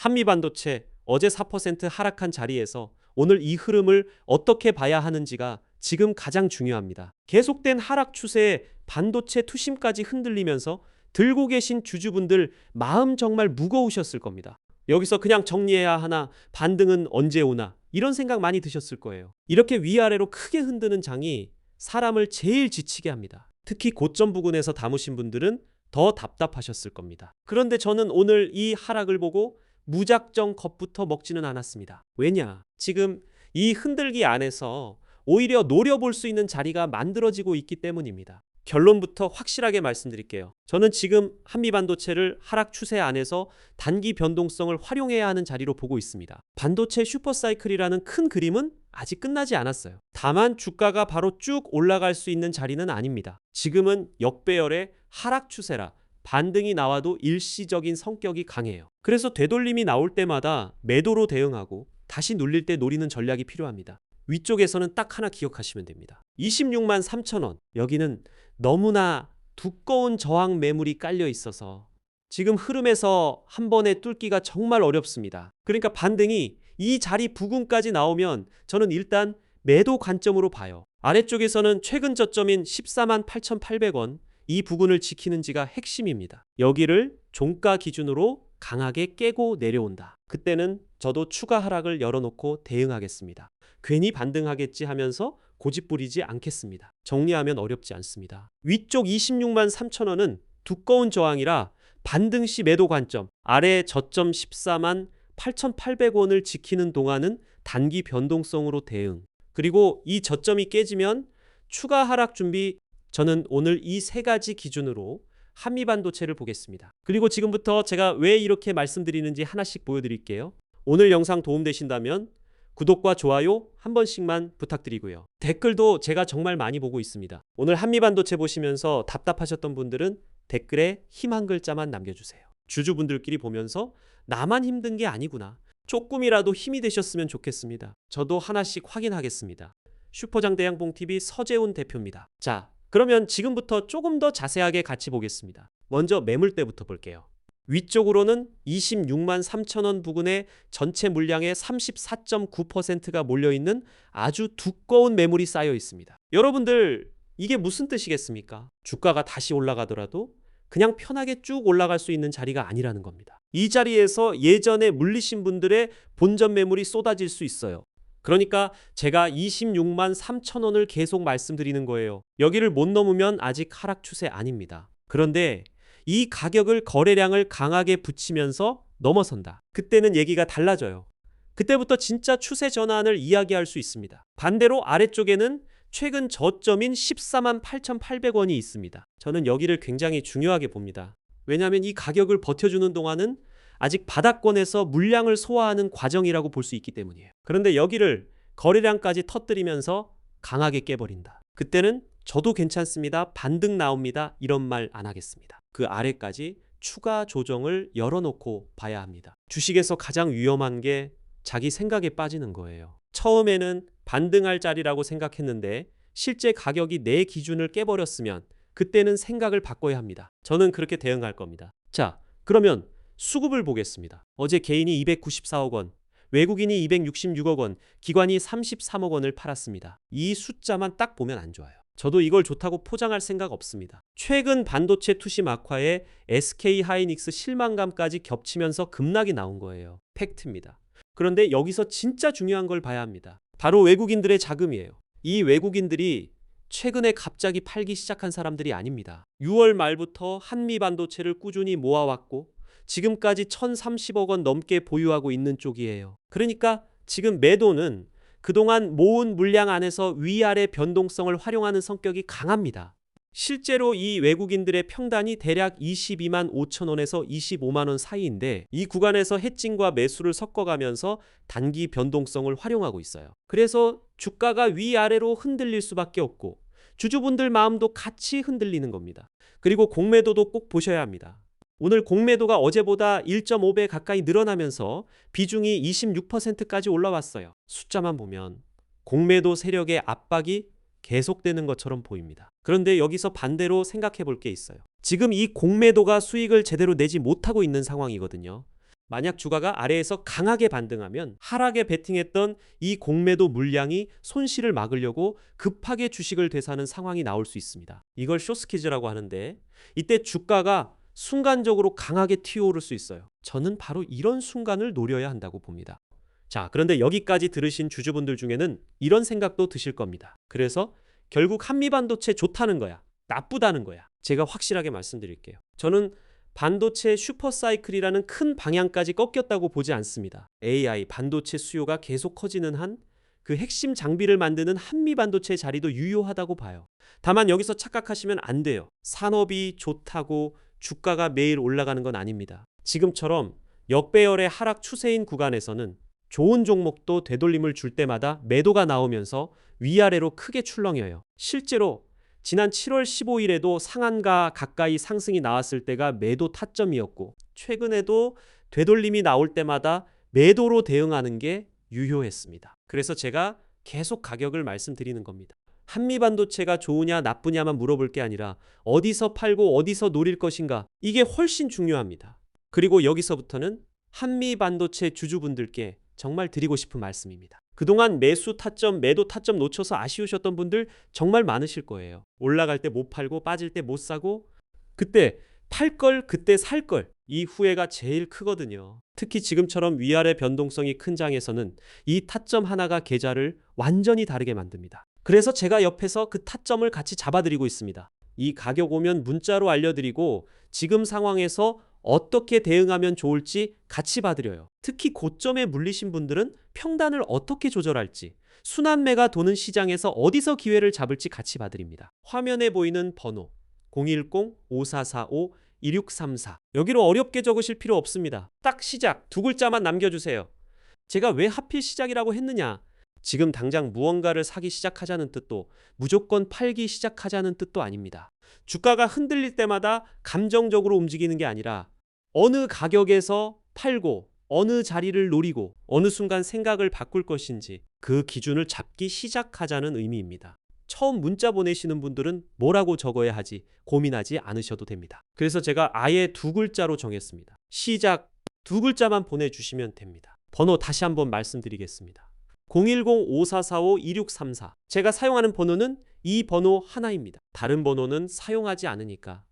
한미반도체 어제 4% 하락한 자리에서 오늘 이 흐름을 어떻게 봐야 하는지가 지금 가장 중요합니다. 계속된 하락 추세에 반도체 투심까지 흔들리면서 들고 계신 주주분들 마음 정말 무거우셨을 겁니다. 여기서 그냥 정리해야 하나, 반등은 언제 오나, 이런 생각 많이 드셨을 거예요. 이렇게 위아래로 크게 흔드는 장이 사람을 제일 지치게 합니다. 특히 고점 부근에서 담으신 분들은 더 답답하셨을 겁니다. 그런데 저는 오늘 이 하락을 보고 무작정 겁부터 먹지는 않았습니다. 왜냐? 지금 이 흔들기 안에서 오히려 노려볼 수 있는 자리가 만들어지고 있기 때문입니다. 결론부터 확실하게 말씀드릴게요. 저는 지금 한미반도체를 하락 추세 안에서 단기 변동성을 활용해야 하는 자리로 보고 있습니다. 반도체 슈퍼사이클이라는 큰 그림은 아직 끝나지 않았어요. 다만 주가가 바로 쭉 올라갈 수 있는 자리는 아닙니다. 지금은 역배열의 하락 추세라 반등이 나와도 일시적인 성격이 강해요. 그래서 되돌림이 나올 때마다 매도로 대응하고 다시 눌릴 때 노리는 전략이 필요합니다. 위쪽에서는 딱 하나 기억하시면 됩니다. 26만 3천 원. 여기는 너무나 두꺼운 저항 매물이 깔려 있어서 지금 흐름에서 한 번에 뚫기가 정말 어렵습니다. 그러니까 반등이 이 자리 부근까지 나오면 저는 일단 매도 관점으로 봐요. 아래쪽에서는 최근 저점인 14만 8,800원 이 부근을 지키는지가 핵심입니다. 여기를 종가 기준으로 강하게 깨고 내려온다. 그때는 저도 추가 하락을 열어놓고 대응하겠습니다. 괜히 반등하겠지 하면서 고집 부리지 않겠습니다. 정리하면 어렵지 않습니다. 위쪽 26만 3천 원은 두꺼운 저항이라 반등 시 매도 관점, 아래 저점 14만 8,800원을 지키는 동안은 단기 변동성으로 대응, 그리고 이 저점이 깨지면 추가 하락 준비. 저는 오늘 이 세 가지 기준으로 한미반도체를 보겠습니다. 그리고 지금부터 제가 왜 이렇게 말씀드리는지 하나씩 보여드릴게요. 오늘 영상 도움되신다면 구독과 좋아요 한 번씩만 부탁드리고요. 댓글도 제가 정말 많이 보고 있습니다. 오늘 한미반도체 보시면서 답답하셨던 분들은 댓글에 힘 한 글자만 남겨주세요. 주주분들끼리 보면서 나만 힘든 게 아니구나, 조금이라도 힘이 되셨으면 좋겠습니다. 저도 하나씩 확인하겠습니다. 슈퍼장대양봉TV 서재훈 대표입니다. 자, 그러면 지금부터 조금 더 자세하게 같이 보겠습니다. 먼저 매물대부터 볼게요. 위쪽으로는 26만 3천 원 부근에 전체 물량의 34.9%가 몰려있는 아주 두꺼운 매물이 쌓여 있습니다. 여러분들, 이게 무슨 뜻이겠습니까? 주가가 다시 올라가더라도 그냥 편하게 쭉 올라갈 수 있는 자리가 아니라는 겁니다. 이 자리에서 예전에 물리신 분들의 본전 매물이 쏟아질 수 있어요. 그러니까 제가 26만 3천 원을 계속 말씀드리는 거예요. 여기를 못 넘으면 아직 하락 추세 아닙니다. 그런데 이 가격을 거래량을 강하게 붙이면서 넘어선다. 그때는 얘기가 달라져요. 그때부터 진짜 추세 전환을 이야기할 수 있습니다. 반대로 아래쪽에는 최근 저점인 14만 8,800원이 있습니다. 저는 여기를 굉장히 중요하게 봅니다. 왜냐하면 이 가격을 버텨주는 동안은 아직 바닥권에서 물량을 소화하는 과정이라고 볼 수 있기 때문이에요. 그런데 여기를 거래량까지 터뜨리면서 강하게 깨버린다. 그때는 저도 괜찮습니다, 반등 나옵니다, 이런 말 안 하겠습니다. 그 아래까지 추가 조정을 열어놓고 봐야 합니다. 주식에서 가장 위험한 게 자기 생각에 빠지는 거예요. 처음에는 반등할 자리라고 생각했는데 실제 가격이 내 기준을 깨버렸으면 그때는 생각을 바꿔야 합니다. 저는 그렇게 대응할 겁니다. 자, 그러면 수급을 보겠습니다. 어제 개인이 294억 원, 외국인이 266억 원, 기관이 33억 원을 팔았습니다. 이 숫자만 딱 보면 안 좋아요. 저도 이걸 좋다고 포장할 생각 없습니다. 최근 반도체 투심 악화에 SK하이닉스 실망감까지 겹치면서 급락이 나온 거예요. 팩트입니다. 그런데 여기서 진짜 중요한 걸 봐야 합니다. 바로 외국인들의 자금이에요. 이 외국인들이 최근에 갑자기 팔기 시작한 사람들이 아닙니다. 6월 말부터 한미반도체를 꾸준히 모아왔고 지금까지 1,030억 원 넘게 보유하고 있는 쪽이에요. 그러니까 지금 매도는 그동안 모은 물량 안에서 위아래 변동성을 활용하는 성격이 강합니다. 실제로 이 외국인들의 평단이 대략 22만 5천 원에서 25만 원 사이인데 이 구간에서 해칭과 매수를 섞어가면서 단기 변동성을 활용하고 있어요. 그래서 주가가 위아래로 흔들릴 수밖에 없고 주주분들 마음도 같이 흔들리는 겁니다. 그리고 공매도도 꼭 보셔야 합니다. 오늘 공매도가 어제보다 1.5배 가까이 늘어나면서 비중이 26%까지 올라왔어요. 숫자만 보면 공매도 세력의 압박이 계속되는 것처럼 보입니다. 그런데 여기서 반대로 생각해 볼 게 있어요. 지금 이 공매도가 수익을 제대로 내지 못하고 있는 상황이거든요. 만약 주가가 아래에서 강하게 반등하면 하락에 베팅했던 이 공매도 물량이 손실을 막으려고 급하게 주식을 되사는 상황이 나올 수 있습니다. 이걸 숏스퀴즈라고 하는데 이때 주가가 순간적으로 강하게 튀어오를 수 있어요. 저는 바로 이런 순간을 노려야 한다고 봅니다. 자, 그런데 여기까지 들으신 주주분들 중에는 이런 생각도 드실 겁니다. 그래서 결국 한미반도체 좋다는 거야, 나쁘다는 거야. 제가 확실하게 말씀드릴게요. 저는 반도체 슈퍼사이클이라는 큰 방향까지 꺾였다고 보지 않습니다. AI, 반도체 수요가 계속 커지는 한 그 핵심 장비를 만드는 한미반도체 자리도 유효하다고 봐요. 다만 여기서 착각하시면 안 돼요. 산업이 좋다고 주가가 매일 올라가는 건 아닙니다. 지금처럼 역배열의 하락 추세인 구간에서는 좋은 종목도 되돌림을 줄 때마다 매도가 나오면서 위아래로 크게 출렁여요. 실제로 지난 7월 15일에도 상한가 가까이 상승이 나왔을 때가 매도 타점이었고, 최근에도 되돌림이 나올 때마다 매도로 대응하는 게 유효했습니다. 그래서 제가 계속 가격을 말씀드리는 겁니다. 한미반도체가 좋으냐 나쁘냐만 물어볼 게 아니라 어디서 팔고 어디서 노릴 것인가, 이게 훨씬 중요합니다. 그리고 여기서부터는 한미반도체 주주분들께 정말 드리고 싶은 말씀입니다. 그동안 매수 타점, 매도 타점 놓쳐서 아쉬우셨던 분들 정말 많으실 거예요. 올라갈 때 못 팔고 빠질 때 못 사고, 그때 팔 걸, 그때 살 걸, 이 후회가 제일 크거든요. 특히 지금처럼 위아래 변동성이 큰 장에서는 이 타점 하나가 계좌를 완전히 다르게 만듭니다. 그래서 제가 옆에서 그 타점을 같이 잡아드리고 있습니다. 이 가격 오면 문자로 알려드리고 지금 상황에서 어떻게 대응하면 좋을지 같이 봐드려요. 특히 고점에 물리신 분들은 평단을 어떻게 조절할지, 순환매가 도는 시장에서 어디서 기회를 잡을지 같이 봐드립니다. 화면에 보이는 번호 010-5445-2634, 여기로 어렵게 적으실 필요 없습니다. 딱 시작 두 글자만 남겨주세요. 제가 왜 하필 시작이라고 했느냐? 지금 당장 무언가를 사기 시작하자는 뜻도, 무조건 팔기 시작하자는 뜻도 아닙니다. 주가가 흔들릴 때마다 감정적으로 움직이는 게 아니라 어느 가격에서 팔고 어느 자리를 노리고 어느 순간 생각을 바꿀 것인지 그 기준을 잡기 시작하자는 의미입니다. 처음 문자 보내시는 분들은 뭐라고 적어야 하지 고민하지 않으셔도 됩니다. 그래서 제가 아예 두 글자로 정했습니다. 시작 두 글자만 보내주시면 됩니다. 번호 다시 한번 말씀드리겠습니다. 010-5445-2634. 제가 사용하는 번호는 이 번호 하나입니다. 다른 번호는 사용하지 않으니까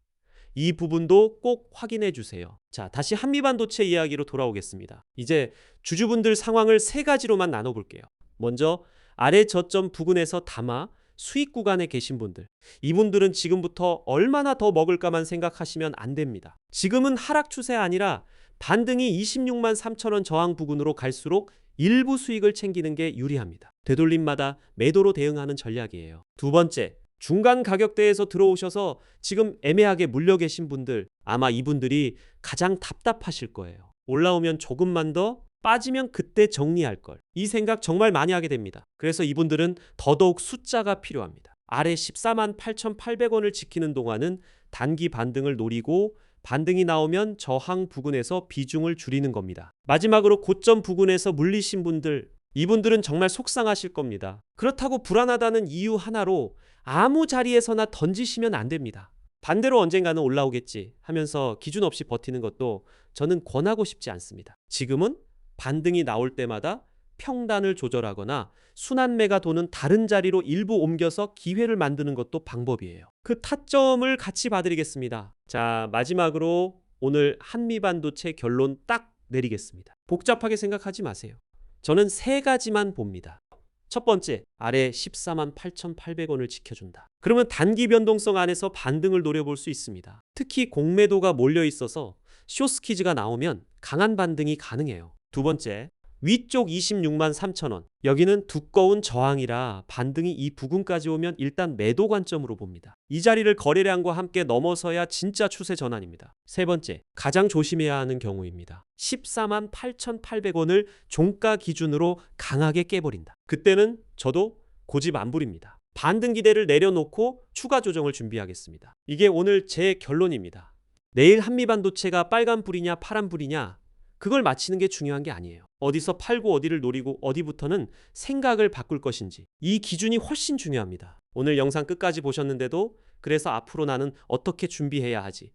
이 부분도 꼭 확인해 주세요. 자, 다시 한미반도체 이야기로 돌아오겠습니다. 이제 주주분들 상황을 세 가지로만 나눠볼게요. 먼저 아래 저점 부근에서 담아 수익 구간에 계신 분들, 이분들은 지금부터 얼마나 더 먹을까만 생각하시면 안 됩니다. 지금은 하락 추세 아니라 반등이 26만 3천 원 저항 부근으로 갈수록 일부 수익을 챙기는 게 유리합니다. 되돌림마다 매도로 대응하는 전략이에요. 두 번째, 중간 가격대에서 들어오셔서 지금 애매하게 물려 계신 분들, 아마 이분들이 가장 답답하실 거예요. 올라오면 조금만 더, 빠지면 그때 정리할 걸. 이 생각 정말 많이 하게 됩니다. 그래서 이분들은 더더욱 숫자가 필요합니다. 아래 14만 8,800원을 지키는 동안은 단기 반등을 노리고 반등이 나오면 저항 부근에서 비중을 줄이는 겁니다. 마지막으로 고점 부근에서 물리신 분들, 이분들은 정말 속상하실 겁니다. 그렇다고 불안하다는 이유 하나로 아무 자리에서나 던지시면 안 됩니다. 반대로 언젠가는 올라오겠지 하면서 기준 없이 버티는 것도 저는 권하고 싶지 않습니다. 지금은 반등이 나올 때마다 평단을 조절하거나 순환매가 도는 다른 자리로 일부 옮겨서 기회를 만드는 것도 방법이에요. 그 타점을 같이 봐드리겠습니다. 자, 마지막으로 오늘 한미반도체 결론 딱 내리겠습니다. 복잡하게 생각하지 마세요. 저는 세 가지만 봅니다. 첫 번째, 아래 14만 8,800원을 지켜준다. 그러면 단기 변동성 안에서 반등을 노려볼 수 있습니다. 특히 공매도가 몰려 있어서 숏스퀴즈가 나오면 강한 반등이 가능해요. 두 번째, 위쪽 26만 3천 원. 여기는 두꺼운 저항이라 반등이 이 부근까지 오면 일단 매도 관점으로 봅니다. 이 자리를 거래량과 함께 넘어서야 진짜 추세 전환입니다. 세 번째, 가장 조심해야 하는 경우입니다. 14만 8,800원을 종가 기준으로 강하게 깨버린다. 그때는 저도 고집 안 부립니다. 반등 기대를 내려놓고 추가 조정을 준비하겠습니다. 이게 오늘 제 결론입니다. 내일 한미반도체가 빨간불이냐 파란불이냐 그걸 맞히는 게 중요한 게 아니에요. 어디서 팔고 어디를 노리고 어디부터는 생각을 바꿀 것인지, 이 기준이 훨씬 중요합니다. 오늘 영상 끝까지 보셨는데도 그래서 앞으로 나는 어떻게 준비해야 하지?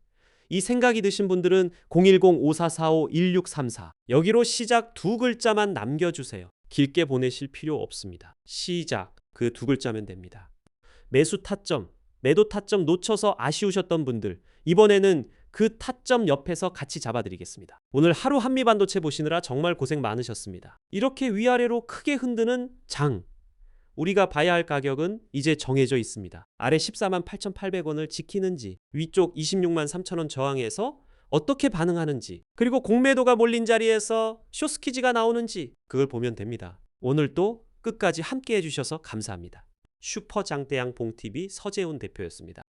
이 생각이 드신 분들은 010-5445-1634 여기로 시작 두 글자만 남겨주세요. 길게 보내실 필요 없습니다. 시작 그 두 글자면 됩니다. 매수 타점, 매도 타점 놓쳐서 아쉬우셨던 분들 이번에는 그 타점 옆에서 같이 잡아드리겠습니다. 오늘 하루 한미반도체 보시느라 정말 고생 많으셨습니다. 이렇게 위아래로 크게 흔드는 장 우리가 봐야 할 가격은 이제 정해져 있습니다. 아래 14만 8,800원을 지키는지 위쪽 26만 3천원 저항에서 어떻게 반응하는지 그리고 공매도가 몰린 자리에서 숏스퀴즈가 나오는지 그걸 보면 됩니다. 오늘도 끝까지 함께 해주셔서 감사합니다. 슈퍼장대양 봉TV 서재훈 대표였습니다.